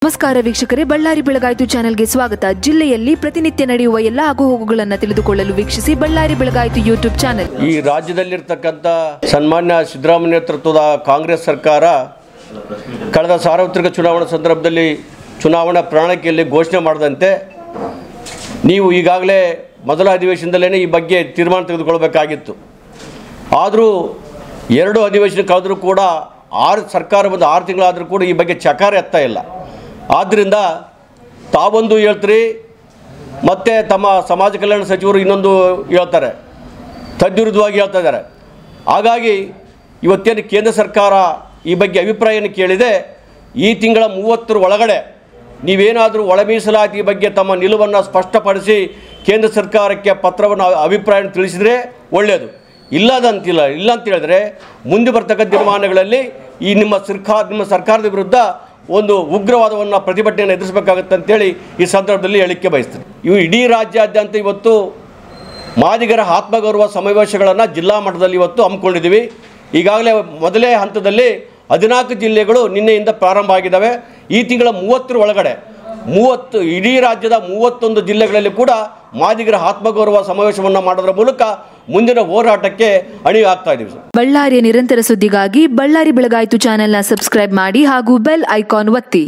ನಮಸ್ಕಾರ ವೀಕ್ಷಕರೇ, ಬಳ್ಳಾರಿ ಬೆಳಗಾಯಿತು ಚಾನೆಲ್ಗೆ ಸ್ವಾಗತ. ಜಿಲ್ಲೆಯಲ್ಲಿ ಪ್ರತಿನಿತ್ಯ ನಡೆಯುವ ಎಲ್ಲ ಆಗುಹೋಗುಗಳನ್ನು ತಿಳಿದುಕೊಳ್ಳಲು ವೀಕ್ಷಿಸಿ ಬಳ್ಳಾರಿ ಬೆಳಗಾಯಿತು ಯೂಟ್ಯೂಬ್ ಚಾನೆಲ್. ಈ ರಾಜ್ಯದಲ್ಲಿರ್ತಕ್ಕಂಥ ಸನ್ಮಾನ್ಯ ಸಿದ್ದರಾಮಯ್ಯ ನೇತೃತ್ವದ ಕಾಂಗ್ರೆಸ್ ಸರ್ಕಾರ ಕಳೆದ ಸಾರ್ವತ್ರಿಕ ಚುನಾವಣಾ ಸಂದರ್ಭದಲ್ಲಿ ಚುನಾವಣಾ ಪ್ರಣಾಳಿಕೆಯಲ್ಲಿ ಘೋಷಣೆ ಮಾಡಿದಂತೆ ನೀವು ಈಗಾಗಲೇ ಮೊದಲ ಅಧಿವೇಶನದಲ್ಲೇ ಈ ಬಗ್ಗೆ ತೀರ್ಮಾನ ತೆಗೆದುಕೊಳ್ಳಬೇಕಾಗಿತ್ತು. ಆದರೂ ಎರಡು ಅಧಿವೇಶನ ಕಳೆದರೂ ಕೂಡ ಸರ್ಕಾರ ಬಂದು 6 ತಿಂಗಳಾದರೂ ಕೂಡ ಈ ಬಗ್ಗೆ ಚಕಾರ ಎತ್ತಾ ಇಲ್ಲ. ಆದ್ದರಿಂದ ತಾವೊಂದು ಹೇಳ್ತೀರಿ, ಮತ್ತು ತಮ್ಮ ಸಮಾಜ ಕಲ್ಯಾಣ ಸಚಿವರು ಇನ್ನೊಂದು ಹೇಳ್ತಾರೆ, ತದ್ವಿರುದ್ಧವಾಗಿ ಹೇಳ್ತಾ ಇದ್ದಾರೆ. ಹಾಗಾಗಿ ಇವತ್ತೇನು ಕೇಂದ್ರ ಸರ್ಕಾರ ಈ ಬಗ್ಗೆ ಅಭಿಪ್ರಾಯವನ್ನು ಕೇಳಿದೆ, ಈ ತಿಂಗಳ 30ರ ಒಳಗಡೆ ನೀವೇನಾದರೂ ಒಳ ಮೀಸಲಾತಿ ಬಗ್ಗೆ ತಮ್ಮ ನಿಲುವನ್ನು ಸ್ಪಷ್ಟಪಡಿಸಿ ಕೇಂದ್ರ ಸರ್ಕಾರಕ್ಕೆ ಪತ್ರವನ್ನು ಅಭಿಪ್ರಾಯ ತಿಳಿಸಿದರೆ ಒಳ್ಳೆಯದು. ಇಲ್ಲ ಅಂತ ಹೇಳಿದ್ರೆ ಮುಂದೆ ಬರ್ತಕ್ಕಂಥ ದಿನಮಾನಗಳಲ್ಲಿ ಈ ನಿಮ್ಮ ಸರ್ಕಾರದ ವಿರುದ್ಧ ಒಂದು ಉಗ್ರವಾದವನ್ನು ಪ್ರತಿಭಟನೆಯನ್ನು ಎದುರಿಸಬೇಕಾಗುತ್ತೆ ಅಂತೇಳಿ ಈ ಸಂದರ್ಭದಲ್ಲಿ ಹೇಳಿಕೆ ಬಯಸ್ತೀನಿ. ಇವು ಇಡೀ ರಾಜ್ಯಾದ್ಯಂತ ಇವತ್ತು ಮಾದಿಗರ ಆತ್ಮಗೌರವ ಸಮಾವೇಶಗಳನ್ನು ಜಿಲ್ಲಾ ಮಟ್ಟದಲ್ಲಿ ಇವತ್ತು ಹಮ್ಮಿಕೊಂಡಿದ್ದೀವಿ. ಈಗಾಗಲೇ ಮೊದಲೇ ಹಂತದಲ್ಲಿ 14 ಜಿಲ್ಲೆಗಳು ನಿನ್ನೆಯಿಂದ ಪ್ರಾರಂಭ ಆಗಿದ್ದಾವೆ. ಈ ತಿಂಗಳ 30ರ ಒಳಗಡೆ ಇಡೀ ರಾಜ್ಯದ 31 ಜಿಲ್ಲೆಗಳಲ್ಲಿ ಕೂಡ ಮಾದಿಗರ ಆತ್ಮಗೌರವ ಸಮಾವೇಶವನ್ನು ಮಾಡೋದ್ರ ಮೂಲಕ ಮುಂದಿನ ಹೋರಾಟಕ್ಕೆ ಅಣಿ ಆಗ್ತಾ ಇದ್ದೀವಿ. ಬಳ್ಳಾರಿಯ ನಿರಂತರ ಸುದ್ದಿಗಾಗಿ ಬಳ್ಳಾರಿ ಬೆಳಗಾಯಿತು ಚಾನೆಲ್ನ ಸಬ್ಸ್ಕ್ರೈಬ್ ಮಾಡಿ ಹಾಗೂ ಬೆಲ್ ಐಕಾನ್ ಒತ್ತಿ.